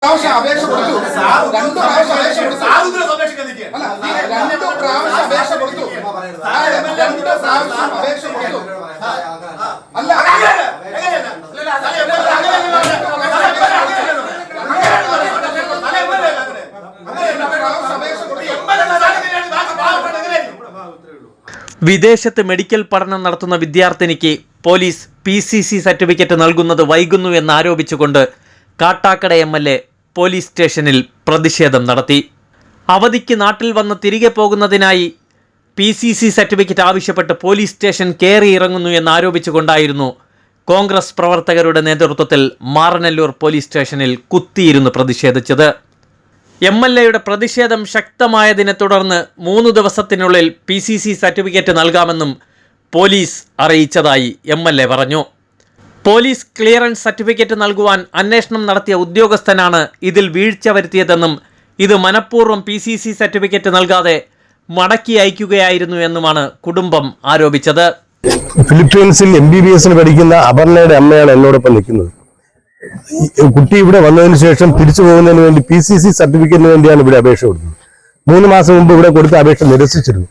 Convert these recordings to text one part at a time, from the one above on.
അപേക്ഷ കൊടുത്തു. രണ്ട് പ്രാവശ്യം അപേക്ഷ കൊടുത്തു. രണ്ട് പ്രാവശ്യം അപേക്ഷ കൊടുത്തു. അല്ല വിദേശത്ത് മെഡിക്കൽ പഠനം നടത്തുന്ന വിദ്യാർത്ഥിനിക്ക് പോലീസ് PCC സർട്ടിഫിക്കറ്റ് നൽകുന്നത് വൈകുന്നു എന്നാരോപിച്ചുകൊണ്ട് കാട്ടാക്കട MLA പോലീസ് സ്റ്റേഷനിൽ പ്രതിഷേധം നടത്തി. അവധിക്ക് നാട്ടിൽ വന്ന് തിരികെ പോകുന്നതിനായി PCC സർട്ടിഫിക്കറ്റ് ആവശ്യപ്പെട്ട് പോലീസ് സ്റ്റേഷൻ കയറി ഇറങ്ങുന്നു എന്നാരോപിച്ചുകൊണ്ടായിരുന്നു കോൺഗ്രസ് പ്രവർത്തകരുടെ നേതൃത്വത്തിൽ മാറനല്ലൂർ പോലീസ് സ്റ്റേഷനിൽ കുത്തിയിരുന്ന് പ്രതിഷേധിച്ചത്. MLAയുടെ പ്രതിഷേധം ശക്തമായതിനെ തുടർന്ന് 3 ദിവസത്തിനുള്ളിൽ PCC സർട്ടിഫിക്കറ്റ് നൽകാമെന്നും പോലീസ് അറിയിച്ചതായി MLA പറഞ്ഞു. പോലീസ് ക്ലിയറൻസ് സർട്ടിഫിക്കറ്റ് നൽകുവാൻ അന്വേഷണം നടത്തിയ ഉദ്യോഗസ്ഥനാണ് ഇതിൽ വീഴ്ച വരുത്തിയതെന്നും ഇത് മനഃപൂർവ്വം PCC സർട്ടിഫിക്കറ്റ് നൽകാതെ മടക്കി അയക്കുകയായിരുന്നു എന്നുമാണ് കുടുംബം ആരോപിച്ചത്. ഫിലിപ്പീൻസിൽ MBBS പഠിക്കുന്ന അപർണയുടെ അമ്മയാണ് എന്നോടൊപ്പം നിൽക്കുന്നത്. കുട്ടി ഇവിടെ വന്നതിന് ശേഷം തിരിച്ചു പോകുന്നതിന് വേണ്ടി PCC സർട്ടിഫിക്കറ്റിന് വേണ്ടിയാണ് ഇവിടെ അപേക്ഷ കൊടുത്തത്. 3 മാസം മുമ്പ് ഇവിടെ കൊടുത്ത അപേക്ഷ നിരസിച്ചിരുന്നു.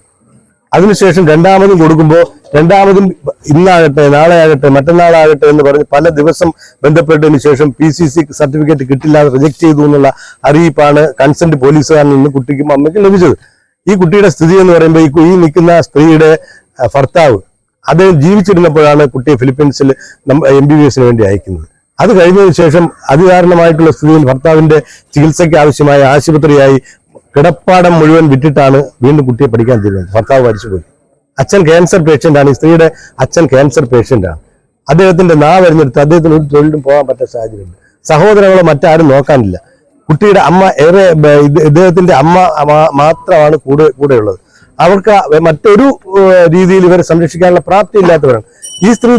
അതിനുശേഷം രണ്ടാമതും കൊടുക്കുമ്പോൾ രണ്ടാമതും ഇന്നാകട്ടെ നാളെ ആകട്ടെ മറ്റന്നാളാകട്ടെ എന്ന് പറഞ്ഞ് പല ദിവസം ബന്ധപ്പെട്ടതിന് ശേഷം PCC സർട്ടിഫിക്കറ്റ് കിട്ടില്ലാതെ റിജക്ട് ചെയ്തു എന്നുള്ള അറിയിപ്പാണ് കൺസെന്റ് പോലീസുകാരിൽ നിന്ന് കുട്ടിക്കും അമ്മയ്ക്കും ലഭിച്ചത്. ഈ കുട്ടിയുടെ സ്ഥിതി എന്ന് പറയുമ്പോൾ ഈ നിൽക്കുന്ന സ്ത്രീയുടെ ഭർത്താവ് അദ്ദേഹം ജീവിച്ചിരുന്നപ്പോഴാണ് കുട്ടിയെ ഫിലിപ്പീൻസിൽ MBBS വേണ്ടി അയക്കുന്നത്. അത് കഴിഞ്ഞതിന് ശേഷം അതികാരണമായിട്ടുള്ള സ്ഥിതിയിൽ ഭർത്താവിന്റെ ചികിത്സയ്ക്ക് ആവശ്യമായ ആശുപത്രിയായി കിടപ്പാടം മുഴുവൻ വിറ്റിട്ടാണ് വീണ്ടും കുട്ടിയെ പഠിക്കാൻ തീരുമാനിച്ചത്. ഭർത്താവ് മരിച്ചുപോയി. അച്ഛൻ ക്യാൻസർ പേഷ്യന്റ് ആണ്. ഈ സ്ത്രീയുടെ അച്ഛൻ ക്യാൻസർ പേഷ്യന്റ് ആണ്. അദ്ദേഹത്തിന്റെ വരുന്നെടുത്ത് അദ്ദേഹത്തിന് ഒരു തൊഴിലും പോകാൻ പറ്റാത്ത സാഹചര്യമുണ്ട്. സഹോദരങ്ങളോ മറ്റാരും നോക്കാനില്ല. കുട്ടിയുടെ അമ്മ ഇദ്ദേഹത്തിന്റെ അമ്മ മാത്രമാണ് കൂടെയുള്ളത്. അവർക്ക് മറ്റൊരു രീതിയിൽ ഇവരെ സംരക്ഷിക്കാനുള്ള പ്രാപ്തി ഇല്ലാത്തവരാണ്. ഈ സ്ത്രീ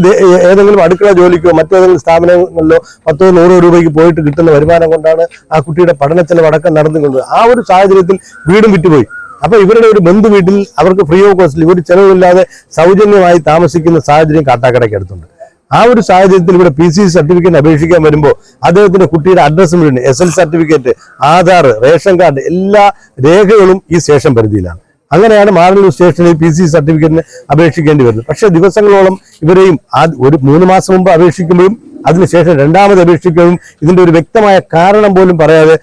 ഏതെങ്കിലും അടുക്കള ജോലിക്കോ മറ്റേതെങ്കിലും സ്ഥാപനങ്ങളിലോ 10-100 രൂപയ്ക്ക് പോയിട്ട് കിട്ടുന്ന വരുമാനം കൊണ്ടാണ് ആ കുട്ടിയുടെ പഠന ചെലവടക്കം നടന്നുകൊണ്ടത്. ആ ഒരു സാഹചര്യത്തിൽ വീടും വിറ്റുപോയി. അപ്പൊ ഇവരുടെ ഒരു ബന്ധു വീട്ടിൽ അവർക്ക് ഫ്രീ ഓഫ് കോസ്റ്റിൽ ഒരു ചെലവില്ലാതെ സൗജന്യമായി താമസിക്കുന്ന സാഹചര്യം കാട്ടാക്കടയ്ക്ക് അടുത്തുണ്ട്. ആ ഒരു സാഹചര്യത്തിൽ ഇവിടെ PCC സർട്ടിഫിക്കറ്റ് അപേക്ഷിക്കാൻ വരുമ്പോൾ അദ്ദേഹത്തിന്റെ കുട്ടിയുടെ അഡ്രസ്സും വീട്, SL certificate, Aadhaar, ration card എല്ലാ രേഖകളും ഈ സ്റ്റേഷൻ പരിധിയിലാണ്. അങ്ങനെയാണ് മാറനല്ലൂർ സ്റ്റേഷനിൽ PCC സർട്ടിഫിക്കറ്റിന് അപേക്ഷിക്കേണ്ടി വരുന്നത്. പക്ഷേ ദിവസങ്ങളോളം ഇവരെയും 3 മാസം മുമ്പ് അപേക്ഷിക്കുമ്പോഴും അതിനുശേഷം രണ്ടാമത് അപേക്ഷിക്കുമ്പോഴും ഇതിന്റെ ഒരു വ്യക്തമായ കാരണം പോലും പറയാതെ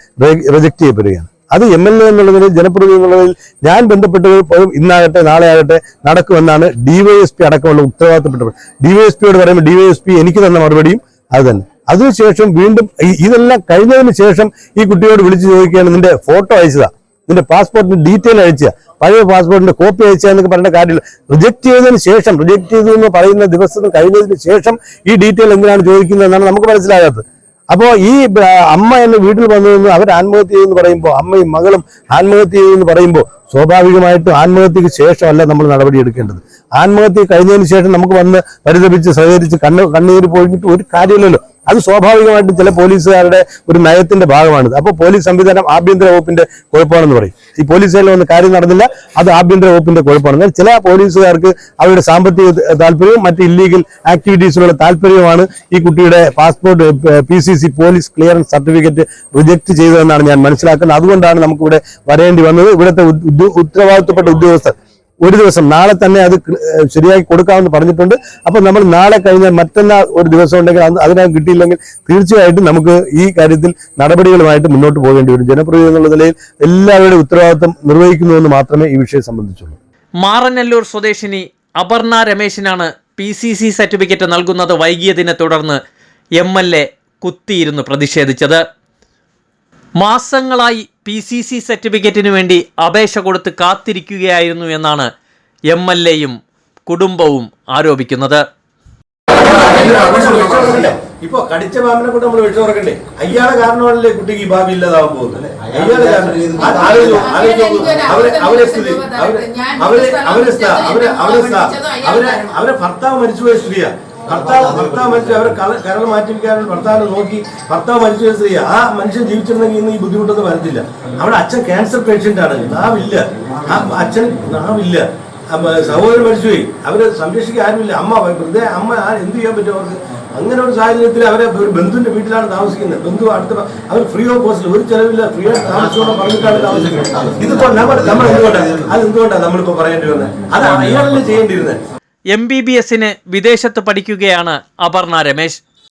റിജക്ട് ചെയ്യപ്പെടുകയാണ്. അത് MLA എന്നുള്ളതിൽ ജനപ്രതിനിധി എന്നുള്ളതിൽ ഞാൻ ബന്ധപ്പെട്ടപ്പോഴും ഇന്നാകട്ടെ നാളെ ആകട്ടെ നടക്കുമെന്നാണ് DYSP അടക്കമുള്ള ഉത്തരവാദിത്തപ്പെട്ടവർ. DYSPയോട് പറയുമ്പോൾ DYSP എനിക്ക് തന്ന മറുപടിയും അത് തന്നെ. അതിനുശേഷം വീണ്ടും ഇതെല്ലാം കഴിഞ്ഞതിന് ശേഷം ഈ കുട്ടിയോട് വിളിച്ചു ചോദിക്കുകയാണ്, നിന്റെ ഫോട്ടോ അയച്ചതാ, നിന്റെ പാസ്പോർട്ടിന്റെ ഡീറ്റെയിൽ അയച്ച, പഴയ പാസ്പോർട്ടിന്റെ കോപ്പി അയച്ച എന്നൊക്കെ പറഞ്ഞ കാര്യമില്ല. റിജക്ട് ചെയ്തതിന് ശേഷം, റിജക്ട് ചെയ്തു എന്ന് പറയുന്ന ദിവസം കഴിഞ്ഞതിന് ശേഷം ഈ ഡീറ്റെയിൽ എന്തിനാണ് ചോദിക്കുന്നതെന്നാണ് നമുക്ക് മനസ്സിലാകാത്തത്. അപ്പോൾ ഈ അമ്മ എന്നെ വീട്ടിൽ വന്നതെന്ന് അവർ ആത്മഹത്യ ചെയ്തെന്ന് പറയുമ്പോൾ, അമ്മയും മകളും ആത്മഹത്യ ചെയ്തെന്ന് പറയുമ്പോൾ സ്വാഭാവികമായിട്ടും ആത്മഹത്യക്ക് ശേഷമല്ല നമ്മൾ നടപടി എടുക്കേണ്ടത്. ആത്മഹത്യ കഴിഞ്ഞതിന് ശേഷം നമുക്ക് വന്ന് പരിതപിച്ച് സഹകരിച്ച് കണ്ണീര് പൊഴിഞ്ഞിട്ട് ഒരു കാര്യമില്ലല്ലോ. അത് സ്വാഭാവികമായിട്ടും ചില പോലീസുകാരുടെ ഒരു നയത്തിന്റെ ഭാഗമാണിത്. അപ്പോൾ പോലീസ് സംവിധാനം ആഭ്യന്തര വകുപ്പിന്റെ കുഴപ്പമാണെന്ന് പറയും. ഈ പോലീസിൽ വന്ന് കാര്യം നടന്നില്ല, അത് ആഭ്യന്തര വകുപ്പിന്റെ കുഴപ്പമാണ്. എന്നാൽ ചില പോലീസുകാർക്ക് അവരുടെ സാമ്പത്തിക താല്പര്യവും മറ്റ് ഇല്ലീഗൽ ആക്ടിവിറ്റീസിലുള്ള താല്പര്യവുമാണ് ഈ കുട്ടിയുടെ passport PCC police clearance certificate reject ചെയ്തതെന്നാണ് ഞാൻ മനസ്സിലാക്കുന്നത്. അതുകൊണ്ടാണ് നമുക്കിവിടെ വരേണ്ടി വന്നത്. ഇവിടുത്തെ ഉത്തരവാദിത്തപ്പെട്ട ഉദ്യോഗസ്ഥർ ഒരു ദിവസം നാളെ തന്നെ അത് ശരിയാക്കി കൊടുക്കാമെന്ന് പറഞ്ഞിട്ടുണ്ട്. അപ്പൊ നമ്മൾ നാളെ കഴിഞ്ഞാൽ മറ്റന്നാൾ ഒരു ദിവസം ഉണ്ടെങ്കിൽ അതിനകം കിട്ടിയില്ലെങ്കിൽ തീർച്ചയായിട്ടും നമുക്ക് ഈ കാര്യത്തിൽ നടപടികളുമായിട്ട് മുന്നോട്ട് പോകേണ്ടി വരും. ജനപ്രതിനിധി എന്നുള്ള നിലയിൽ എല്ലാവരുടെയും ഉത്തരവാദിത്തം നിർവഹിക്കുന്നുവെന്ന് മാത്രമേ ഈ വിഷയം സംബന്ധിച്ചുള്ളൂ. മാറനല്ലൂർ സ്വദേശിനി അപർണ രമേശിനാണ് PCC സർട്ടിഫിക്കറ്റ് നൽകുന്നത് വൈകിയതിനെ തുടർന്ന് MLA കുത്തിയിരുന്ന് പ്രതിഷേധിച്ചത്. മാസങ്ങളായി PCC സർട്ടിഫിക്കറ്റിനു വേണ്ടി അപേക്ഷ കൊടുത്ത് കാത്തിരിക്കുകയായിരുന്നു എന്നാണ് MLAയും കുടുംബവും ആരോപിക്കുന്നത്. ഇപ്പൊ കടിച്ച പാമ്പിനെ കൊണ്ട് നമ്മൾ വെച്ചു തുറക്കണ്ടേ? അയാളെ കാരണമാണല്ലേ കുട്ടിക്ക് ഈ ഭാവി ഇല്ലാതാവാൻ പോകുന്നത്. അയാളെ അവരെ ഭർത്താവ് മരിച്ചുപോയ സ്ത്രീയാ. ഭർത്താവ് മരിച്ചു, അവരെ കരൾ മാറ്റിവെക്കാനും ഭർത്താവിനെ നോക്കി ഭർത്താവ് മരിച്ചുപോയ സ്ത്രീ. ആ മനുഷ്യൻ ജീവിച്ചിരുന്നെങ്കിൽ ഇന്ന് ഈ ബുദ്ധിമുട്ടൊന്നും വരത്തില്ല. അവിടെ അച്ഛൻ ക്യാൻസർ പേഷ്യന്റ് ആണ്, നാവില്ല. ആ അച്ഛൻ നാവില്ല, സഹോദരൻ മരിച്ചുപോയി, അവര് സംരക്ഷിക്കാൻ ആരുമില്ല. അമ്മ വെറുതെ അമ്മ എന്ത് ചെയ്യാൻ പറ്റും അവർക്ക്? അങ്ങനെ ഒരു സാഹചര്യത്തിൽ അവരെ ഒരു ബന്ധുവിന്റെ വീട്ടിലാണ് താമസിക്കുന്നത്. ബന്ധു അടുത്ത അവർ ഫ്രീ ഓഫ് കോസ്റ്റ്, ഒരു ചെലവില്ല, ഫ്രീ ആയിട്ട് താമസിച്ചോളം പറഞ്ഞിട്ടാണ് താമസിക്കുന്നത്. ഇതിപ്പോ നമ്മൾ എന്തുകൊണ്ടാണ് നമ്മളിപ്പോ പറയേണ്ടി വന്നത്? അത് അയാളല്ലേ ചെയ്യേണ്ടിയിരുന്നത്. MBBS വിദേശത്ത് പഠിക്കുകയാണ് അപർണ രമേശ്.